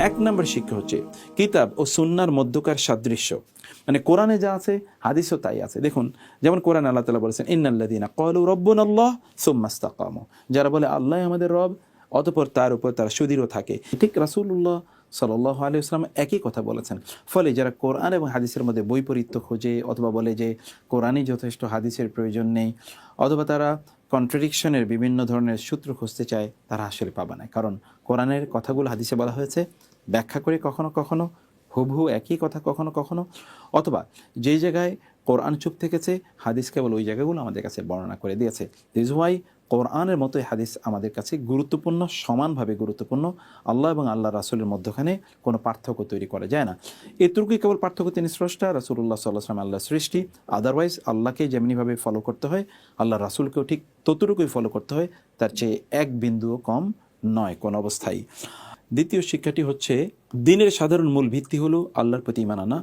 এক নম্বর শিক্ষা হচ্ছে কিতাব ও সুন্নাহর মধ্যকার সাদৃশ্য, মানে কোরআনে যা আছে হাদিসও তাই আছে। দেখুন, যেমন কোরআন আল্লাহ তাআলা বলেছেন ইন্নাল্লাযীনা ক্বালু রাব্বুনাল্লাহ সুম্মা ইসতাকামু, যারা বলে আল্লাহ আমাদের রব, অতঃপর তার উপর তারা সুদৃঢ় থাকে। ঠিক রাসূলুল্লাহ সাল্লাল্লাহু আলাইহি ওয়াসাল্লাম একই কথা বলেছেন। ফলে যারা কোরআন এবং হাদিসের মধ্যে বৈপরীত্য খোঁজে, অথবা বলে যে কোরআনই যথেষ্ট, হাদিসের প্রয়োজন নেই, অথবা তারা কন্ট্রাডিকশনের বিভিন্ন ধরনের সূত্র খুঁজতে চায়, তারা আসলে পাবে না। কারণ কোরআনের কথাগুলো হাদিসে বলা হয়েছে, ব্যাখ্যা করে কখনো কখনো হুবহু একই কথা কখনো কখনো, অথবা যেই জায়গায় কোরআন চুপ থেকেছে হাদিস কেবল ওই জায়গাগুলো আমাদের কাছে বর্ণনা করে দিয়েছে। দিস ওয়াই কোরআনের মতোই হাদিস আমাদের কাছে গুরুত্বপূর্ণ, সমানভাবে গুরুত্বপূর্ণ। আল্লাহ এবং আল্লাহ রাসূলের মধ্যখানে কোনো পার্থক্য তৈরি করা যায় না। এটুকুই কেবল পার্থক্য, তিনি স্রষ্টা, রাসূলুল্লাহ সাল্লাল্লাহু আলাইহি ওয়াসাল্লাম আল্লাহর সৃষ্টি। আদারওয়াইজ আল্লাহকে যেমনিভাবে ফলো করতে হয়, আল্লাহ রাসূলকেও ঠিক ততটুকুই ফলো করতে হয়, তার চেয়ে এক বিন্দুও কম নয় কোন অবস্থায়। দ্বিতীয় শিক্ষাটি হচ্ছে দ্বীনের সাধারণ মূল ভিত্তি হলো আল্লাহর প্রতি ঈমান আনা,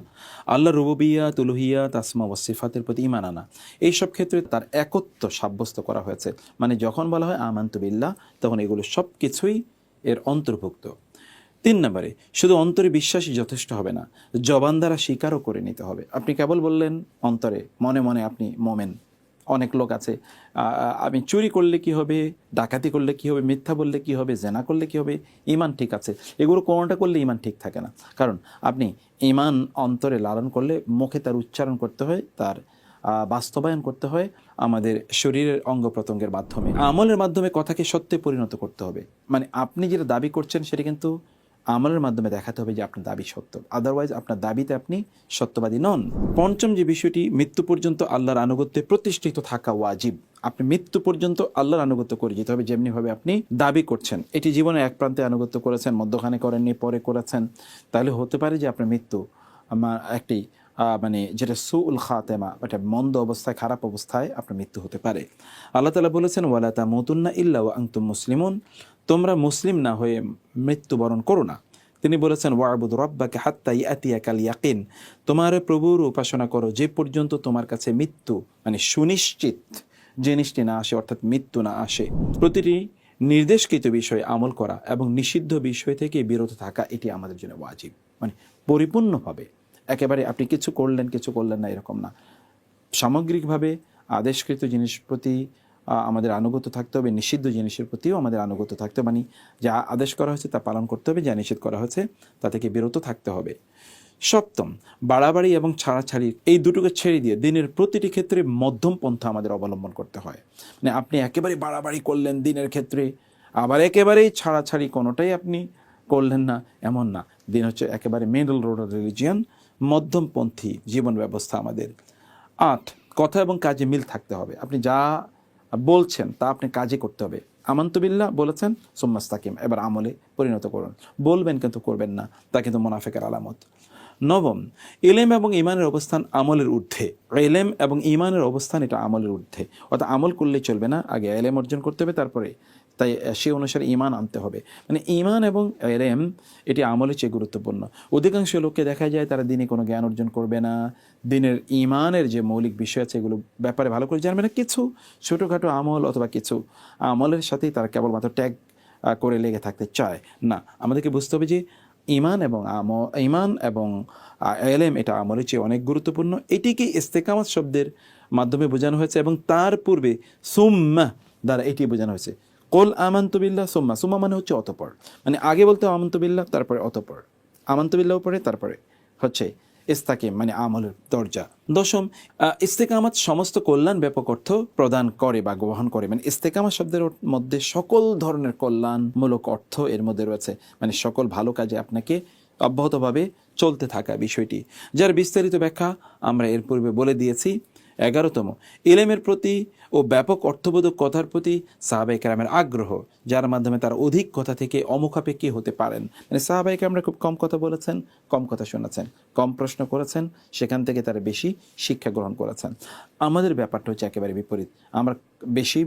আল্লাহর রুবুবিয়্যাত, উলুহিয়্যাত, আসমা ওয়াস সিফাতের প্রতি ঈমান আনা। এইসব ক্ষেত্রে তার একত্ব সাব্যস্ত করা হয়েছে। মানে যখন বলা হয় আমানতু বিল্লাহ, তখন এগুলো সব কিছুই এর অন্তর্ভুক্ত। 3 নম্বরে, শুধু অন্তরে বিশ্বাসই যথেষ্ট হবে না, জবান দ্বারা স্বীকারও করে নিতে হবে। আপনি কেবল বললেন অন্তরে, মনে মনে আপনি মোমেন। অনেক লোক আছে, আমি চুরি করলে কি হবে, ডাকাতি করলে কি হবে, মিথ্যা বললে কি হবে, জেনা করলে কি হবে, ঈমান ঠিক আছে। এগুলো কোনোটা করলে ঈমান ঠিক থাকে না। কারণ আপনি ঈমান অন্তরে লালন করলে মুখে তার উচ্চারণ করতে হয়, তার বাস্তবায়ন করতে হয় আমাদের শরীরের অঙ্গ প্রত্যঙ্গের মাধ্যমে, আমলের মাধ্যমে কথাকে সত্যে পরিণত করতে হবে। মানে আপনি যেটা দাবি করছেন সেটা কিন্তু আমলের মাধ্যমে দেখাতে হবে যে আপনার দাবি সত্য, আদারওয়াইজ আপনার দাবিতে আপনি সত্যবাদী নন। পঞ্চম যে বিষয়টি, মৃত্যু পর্যন্ত আল্লাহর আনুগত্যে প্রতিষ্ঠিত থাকা ওয়াজিব। আপনি মৃত্যু পর্যন্ত আল্লাহর আনুগত্য করে যেতে হবে, যেমনিভাবে আপনি দাবি করছেন। এটি জীবনে এক প্রান্তে আনুগত্য করেছেন, মধ্যখানে করেননি, পরে করেছেন, তাহলে হতে পারে যে আপনার মৃত্যু একটি মানে যেটা সুউল খাতেমা, এটা মন্দ অবস্থায়, খারাপ অবস্থায় আপনার মৃত্যু হতে পারে। আল্লাহ তাআলা বলেছেন ওয়ালা তামুতুন্না ইল্লা ওয়া আনতুম মুসলিমুন, তোমরা মুসলিম না হয়ে মৃত্যুবরণ করো না। তিনি বলেছেন ওয়াবুদ রাব্বাকা হাত্তা ইয়াতিয়াকাল ইয়াকিন, তোমার প্রভুর উপাসনা করো যে পর্যন্ত তোমার কাছে মৃত্যু, মানে সুনিশ্চিত জিনিসটি না আসে, অর্থাৎ মৃত্যু না আসে। প্রতিটি নির্দেশকৃত বিষয়ে আমল করা এবং নিষিদ্ধ বিষয় থেকে বিরত থাকা, এটি আমাদের জন্য ওয়াজিব। মানে পরিপূর্ণভাবে, একেবারে আপনি কিছু করলেন কিছু করলেন না এরকম না। সামগ্রিকভাবে আদেশকৃত জিনিস প্রতি আমাদের আনুগত্য থাকতে হবে, নিষিদ্ধ জিনিসের প্রতিও আমাদের আনুগত্য থাকতে হবে। মানে যা আদেশ করা হয়েছে তা পালন করতে হবে, যা নিষেধ করা হয়েছে তা থেকে বিরত থাকতে হবে। সপ্তম, বাড়াবাড়ি এবং ছাড়াছাড়ি, এই দুটোকে ছেড়ে দিয়ে দিনের প্রতিটি ক্ষেত্রে মধ্যম পন্থা আমাদের অবলম্বন করতে হয়। মানে আপনি একেবারে বাড়াবাড়ি করলেন দিনের ক্ষেত্রে, আবার একেবারেই ছাড়াছাড়ি কোনোটাই আপনি করলেন না, এমন না। দিন হচ্ছে একেবারে মিডল রোড রিলিজিয়ান, মধ্যমপন্থী জীবন ব্যবস্থা আমাদের। 8, কথা এবং কাজে মিল থাকতে হবে। আপনি যা বলছেন তা আপনি কাজে করতে হবে। আমানতু বিল্লাহ বলেছেন, সুম্মা ইসতাকিম, এবার আমলে পরিণত করুন। বলবেন কিন্তু করবেন না, তা কিন্তু মুনাফিকের আলামত। 9, ইলম এবং ঈমানের অবস্থান আমলের ঊর্ধ্বে। ইলম এবং ঈমানের অবস্থান এটা আমলের ঊর্ধ্বে, অর্থাৎ আমল করলেই চলবে না, আগে ইলম অর্জন করতে হবে, তারপরে তাই সে অনুসারে ঈমান আনতে হবে। মানে ঈমান এবং ইলম এটি আমলের চেয়ে গুরুত্বপূর্ণ। অধিকাংশ লোককে দেখা যায় তারা দিনে কোনো জ্ঞান অর্জন করবে না, দিনের ঈমানের যে মৌলিক বিষয় আছে এগুলো ব্যাপারে ভালো করে জানবে না, কিছু ছোটোখাটো আমল অথবা কিছু আমলের সাথেই তারা কেবলমাত্র ট্যাগ করে লেগে থাকতে চায়। না, আমাদেরকে বুঝতে হবে যে ঈমান এবং ইলম এটা আমলের চেয়ে অনেক গুরুত্বপূর্ণ। এটিকে ইস্তেকামত শব্দের মাধ্যমে বোঝানো হয়েছে, এবং তার পূর্বে সুম্মা দ্বারা এটি বোঝানো হয়েছে। কুল আমানতু বিল্লাহ সুম্মা, সুম্মা মানে হচ্ছে অতঃপর, মানে আগে বলতে আমানতু বিল্লাহ, তারপরে অতঃপর আমানতু বিল্লাহ পরে, তারপরে হচ্ছে ইস্তাকিম মানে আমলের দরজা। 10, ইস্তেকামত সমস্ত কল্যাণ ব্যাপক অর্থ প্রদান করে বা গ্রহণ করে। মানে ইস্তেকামত শব্দের মধ্যে সকল ধরনের কল্যাণমূলক অর্থ এর মধ্যে রয়েছে, মানে সকল ভালো কাজে আপনাকে অব্যাহতভাবে চলতে থাকা বিষয়টি, যার বিস্তারিত ব্যাখ্যা আমরা এর পূর্বে বলে দিয়েছি। 11তম, ইলমের প্রতি ও ব্যাপক অর্থবোধক কথার প্রতি সাহাবায়ে কেরামের আগ্রহ, যার মাধ্যমে তারা অধিক কথা থেকে অমুখাপেক্ষী হতে পারেন। মানে সাহাবায়ে কেরামরা খুব কম কথা বলেছেন, কম কথা শোনাচ্ছেন, কম প্রশ্ন করেছেন, সেখান থেকে তারা বেশি শিক্ষা গ্রহণ করেছেন। আমাদের ব্যাপারটা হচ্ছে একেবারে বিপরীত। আমরা বেশি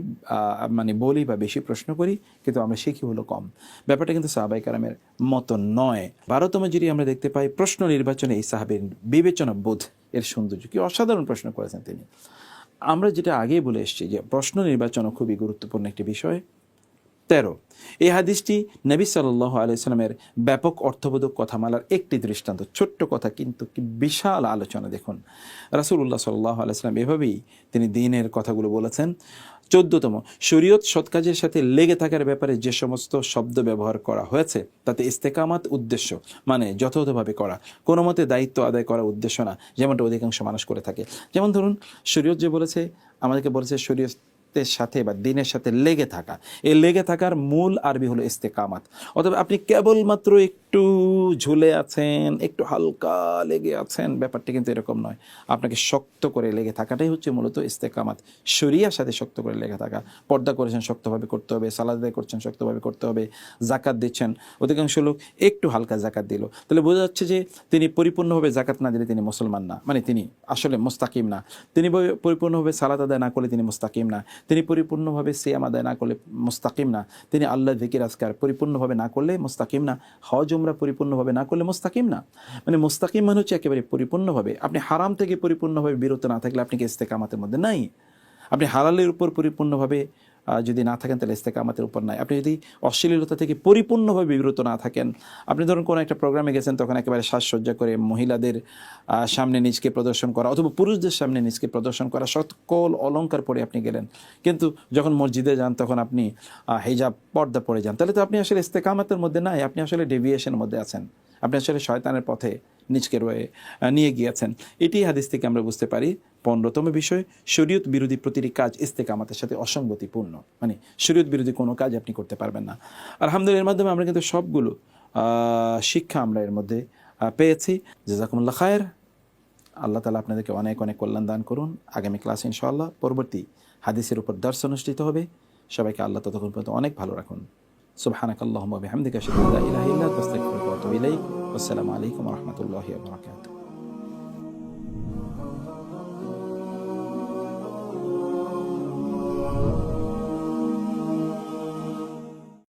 মানে বলি বা বেশি প্রশ্ন করি, কিন্তু আমরা শিখি হলো কম। ব্যাপারটা কিন্তু সাহাবায়ে কেরামের মতো নয়। 12তম যেটি আমরা দেখতে পাই, প্রশ্ন নির্বাচনে এই সাহাবের বিবেচনা বোধ এর সৌন্দর্য, কি অসাধারণ প্রশ্ন করেছেন তিনি। আমরা যেটা আগেই বলে এসেছি যে প্রশ্ন নির্বাচনও খুবই গুরুত্বপূর্ণ একটি বিষয়। 13, এই হাদিসটি নবী সাল্লাল্লাহু আলাইহি সাল্লামের ব্যাপক অর্থবোধক কথামালার একটি দৃষ্টান্ত। ছোট্ট কথা কিন্তু কি বিশাল আলোচনা। দেখুন রাসূলুল্লাহ সাল্লাল্লাহু আলাইহি সাল্লাম এভাবেই তিনি দ্বীনের কথাগুলো বলেছেন। 14তম, শরীয়ত সৎ কাজের সাথে লেগে থাকার ব্যাপারে যে সমস্ত শব্দ ব্যবহার করা হয়েছে তাতে ইস্তেকামাত উদ্দেশ্য, মানে যথাযথভাবে করা, কোনো মতে দায়িত্ব আদায় করা উদ্দেশ্য না, যেমনটা অধিকাংশ মানুষ করে থাকে। যেমন ধরুন শরীয়ত যে বলেছে, আমাদেরকে বলেছে শরীয়তের সাথে বা দিনের সাথে লেগে থাকা। এই লেগে থাকার মূল আরবি হলো ইস্তেকামাত। অথবা আপনি কেবলমাত্র একটু ঝুলে আছেন, একটু হালকা লেগে আছেন, ব্যাপারটি কিন্তু এরকম নয়। আপনাকে শক্ত করে লেগে থাকাটাই হচ্ছে মূলত ইস্তেকামাত, শরিয়ার সাথে শক্ত করে লেগে থাকা। পর্দা করেছেন শক্তভাবে করতে হবে, সালাত আদায় করছেন শক্তভাবে করতে হবে, জাকাত দিচ্ছেন, অধিকাংশ লোক একটু হালকা জাকাত দিল, তাহলে বোঝা যাচ্ছে যে তিনি পরিপূর্ণভাবে জাকাত না দিলে তিনি মুসলমান না, মানে তিনি আসলে মুস্তাকিম না। তিনি পরিপূর্ণভাবে সালাত আদায় না করলে তিনি মুস্তাকিম না। তিনি পরিপূর্ণভাবে সিয়াম আদায় না করলে মুস্তাকিম না। তিনি আল্লাহ যিকির আজকার পরিপূর্ণভাবে না করলে মুস্তাকিম না। হজ উমরা পরিপূর্ণভাবে না করলে মুস্তাকিম না। মানে মুস্তাকিম মানে হচ্ছে একেবারে পরিপূর্ণভাবে। আপনি হারাম থেকে পরিপূর্ণভাবে বিরত না থাকলে আপনি কি ইস্তেকামাতের মধ্যে নাই। আপনি হালালের উপর পরিপূর্ণভাবে যদি না থাকেন তাহলে ইস্তেকামাতের উপর নাই। আপনি যদি অশ্লীলতা থেকে পরিপূর্ণভাবে বিরত না থাকেন, আপনি ধরুন কোনো একটা প্রোগ্রামে গেছেন, তখন একেবারে সাজসজ্জা করে মহিলাদের সামনে নিজকে প্রদর্শন করা অথবা পুরুষদের সামনে নিজকে প্রদর্শন করা, সকল অলংকার পরে আপনি গেলেন, কিন্তু যখন মসজিদে যান তখন আপনি হিজাব পর্দা পরে যান, তাহলে তো আপনি আসলে ইস্তেকামাতের মধ্যে নাই, আপনি আসলে ডেভিয়েশনের মধ্যে আছেন, আপনি আসলে শয়তানের পথে নিজকে নিয়ে গিয়েছেন। এটি হাদিস থেকে আমরা বুঝতে পারি। 15তম বিষয়, শরীয়ত বিরোধী প্রতিটি কাজ ইস্তেকামাতের সাথে অসঙ্গতিপূর্ণ, মানে শরীয়ত বিরোধী কোনো কাজ আপনি করতে পারবেন না। আলহামদুলিল্লাহ, এর মাধ্যমে আমরা কিন্তু সবগুলো শিক্ষা আমরা এর মধ্যে পেয়েছি। জাযাকুমুল্লাহ খায়ের। আল্লাহ তাআলা আপনাদেরকে অনেক অনেক কল্যাণ দান করুন। আগামী ক্লাসে ইনশাআল্লাহ পরবর্তী হাদিসের উপর দর্শ অনুষ্ঠিত হবে। সবাইকে আল্লাহ ততক্ষণ পর্যন্ত অনেক ভালো রাখুন। সুবহানাকাল্লাহুম্মা ওয়া বিহামদিকা আশহাদু আল্লা ইলাহা ইল্লা আনতা আস্তাগফিরুকা ওয়া আতুবু ইলাইক। আসসালামু আলাইকুম ওয়া রাহমাতুল্লাহি ওয়া বারাকাতুহু।